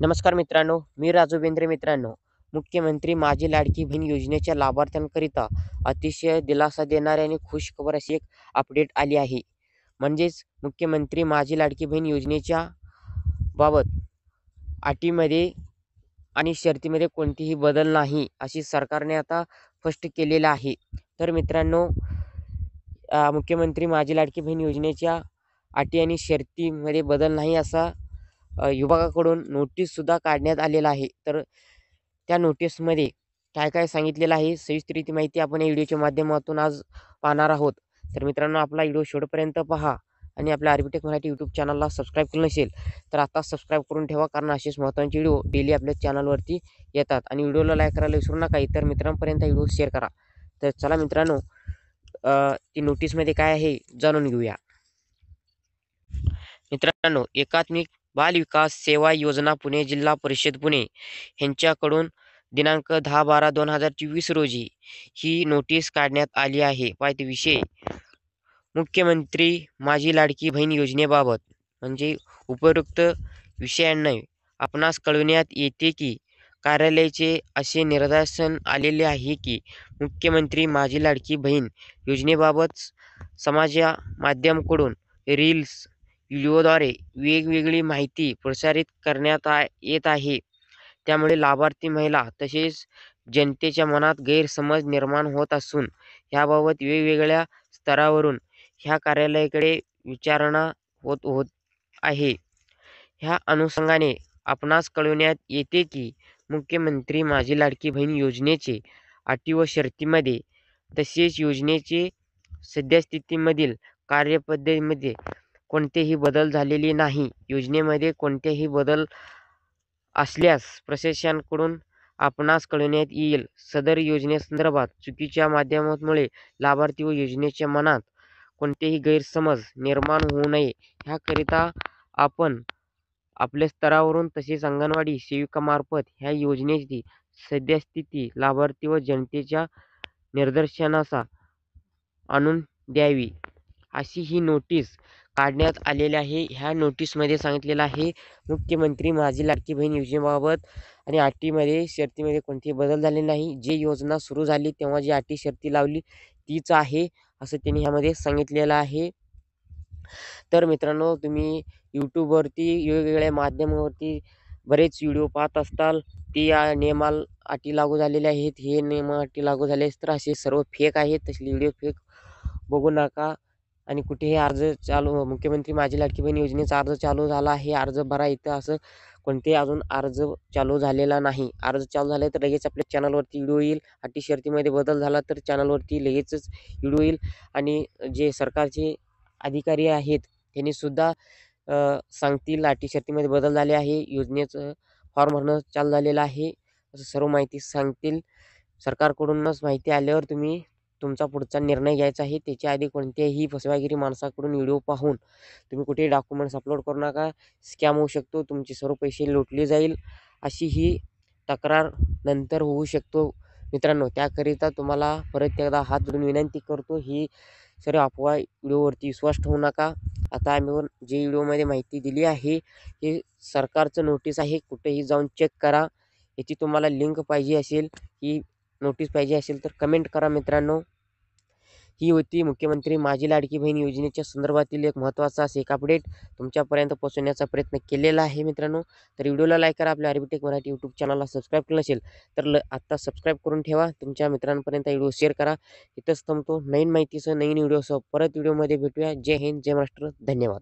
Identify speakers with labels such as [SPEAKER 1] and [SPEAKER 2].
[SPEAKER 1] नमस्कार मित्रांनो, मी राजू बेंद्रे. मित्रांनो, मुख्यमंत्री माझी लाडकी बहीण योजनेच्या लाभार्थ्यांकरिता अतिशय दिलासा देणारी आणि खुश खबर अशी एक अपडेट आली आहे. म्हणजेच मुख्यमंत्री माझी लाडकी बहीण योजनेच्या बाबत अटीमध्ये आणि शर्तीमध्ये कोणतेही बदल नाही, अशी सरकारने आता स्पष्ट केलेलं आहे. तर मित्रांनो, मुख्यमंत्री माझी लाडकी बहीण योजनेच्या अटी आणि शर्तीमध्ये बदल नाही असा विभागाकडून नोटीससुद्धा काढण्यात आलेला आहे. तर त्या नोटीसमध्ये काय काय सांगितलेलं आहे, सविस्तर माहिती आपण या व्हिडिओच्या माध्यमातून आज पाहणार आहोत. तर मित्रांनो, आपला व्हिडिओ शेवटपर्यंत पहा आणि आपल्या आर्बिटेक मराठी यूट्यूब चॅनलला सबस्क्राईब केलं नसेल तर आता सबस्क्राईब करून ठेवा, कारण असेच महत्त्वाचे व्हिडिओ डेली आपल्या चॅनलवरती येतात. आणि व्हिडिओला लाईक करायला विसरू नका. इतर मित्रांपर्यंत व्हिडिओ शेअर करा. तर चला मित्रांनो, ती नोटीसमध्ये काय आहे जाणून घेऊया. मित्रांनो, एकात्मिक बाल विकास सेवा योजना पुणे जिल्हा परिषद पुणे यांच्याकडून दिनांक 10/12/2024 रोजी ही नोटीस काढण्यात आली आहे. पाहिजे विषय, मुख्यमंत्री माझी लाडकी बहीण योजनेबाबत म्हणजे उपरोक्त विषयांना आपणास कळविण्यात येते की कार्यालयाचे असे निर्देशन आलेले आहे की मुख्यमंत्री माझी लाडकी बहीण योजनेबाबत समाज माध्यमाकडून रील्स व्हिडिओद्वारे वेगवेगळी माहिती प्रसारित करण्यात येत आहे. त्यामुळे लाभार्थी महिला तसेच जनतेच्या मनात गैरसमज निर्माण होत असून याबाबत वेगवेगळ्या स्तरावरून ह्या कार्यालयाकडे विचारणा होत आहे. ह्या अनुषंगाने आपणास कळविण्यात येते की मुख्यमंत्री माझी लाडकी बहीण योजनेचे अटी व शर्तीमध्ये तसेच योजनेचे सद्यस्थितीमधील कार्यपद्धतीमध्ये कोणतेही बदल झालेले नाही. योजनेमध्ये कोणतेही बदल असल्यास प्रशासनाकडून आपणास कळविण्यात येईल. सदर योजनेसंदर्भात चुकीच्या माध्यमामुळे लाभार्थी व योजनेच्या मनात कोणतेही गैरसमज निर्माण होऊ नये ह्याकरिता आपण आपल्या स्तरावरून तसेच अंगणवाडी सेविकामार्फत ह्या योजनेची सद्यस्थिती लाभार्थी व जनतेच्या निदर्शनास आणून द्यावी, अशी ही नोटीस काढण्यात आलेली आहे. ह्या नोटीसमध्ये सांगितलेलं आहे मुख्यमंत्री माझी लाडकी बहीण योजनेबाबत आणि अटीमध्ये शर्तीमध्ये कोणतेही बदल झाले नाही. जी योजना सुरू झाली तेव्हा जी अटी शर्ती लावली तीच आहे, असं त्यांनी ह्यामध्ये सांगितलेलं आहे. तर मित्रांनो, तुम्ही यूट्यूबवरती वेगवेगळ्या माध्यमावरती बरेच व्हिडिओ पाहत असताल. ती नियमाला अटी लागू झालेल्या आहेत, हे नियम अटी लागू झाले तर असे सर्व फेक आहेत. तसले व्हिडिओ फेक बघू नका. आणि कुठेही अर्ज चालू, मुख्यमंत्री माझी लाडकी बहीण योजनेचा अर्ज चालू झाला आहे, अर्ज भरा इथं, असं कोणतेही अजून अर्ज चालू झालेला नाही. अर्ज चालू झाले तर लगेच आपल्या चॅनलवरती व्हिडिओ येईल. अटी शर्तीमध्ये बदल झाला तर चॅनलवरती लगेचच व्हिडिओ येईल. आणि जे सरकारचे अधिकारी आहेत त्यांनी सुद्धा सांगतील अटी शर्तीमध्ये बदल झाले आहे, योजनेचं फॉर्म भरणं चालू झालेलं आहे, असं सर्व माहिती सांगतील. सरकारकडूनच माहिती आल्यावर तुम्ही तुमचा पुढचा निर्णय घ्यायचा आहे. त्याच्या आधी कोणत्याही फसवेगिरी माणसाकडून व्हिडिओ पाहून तुम्ही कुठेही डॉक्युमेंट्स अपलोड करू नका. स्कॅम होऊ शकतो, तुमचे सर्व पैसे लुटले जाईल, अशी ही तक्रार नंतर होऊ शकतो. मित्रांनो, त्याकरिता तुम्हाला परत एकदा हात जोडून विनंती करतो, ही सर्व अफवा व्हिडिओवरती विश्वास ठेवू नका. आता आम्ही जे व्हिडिओमध्ये माहिती दिली आहे हे सरकारचं नोटीस आहे, कुठेही जाऊन चेक करा. याची तुम्हाला लिंक पाहिजे असेल, ही नोटीस पाहिजे असेल तर कमेंट करा. मित्रांनो, ही होती मुख्यमंत्री माझी लाडकी बहीण योजनेच्या संदर्भातील एक महत्त्वाचा असा एक अपडेट तुमच्यापर्यंत पोहोचवण्याचा प्रयत्न केलेला आहे. मित्रांनो, तर व्हिडिओला लाईक करा. आपल्या आर्बिटेक मराठी यूट्यूब चॅनलला सबस्क्राईब केलं नसेल तर आत्ता सबस्क्राईब करून ठेवा. तुमच्या मित्रांपर्यंत व्हिडिओ शेअर करा. इथंच थांबतो. नवीन माहितीसह नवीन व्हिडिओसह परत व्हिडिओमध्ये भेटूया. जय हिंद, जय महाराष्ट्र, धन्यवाद.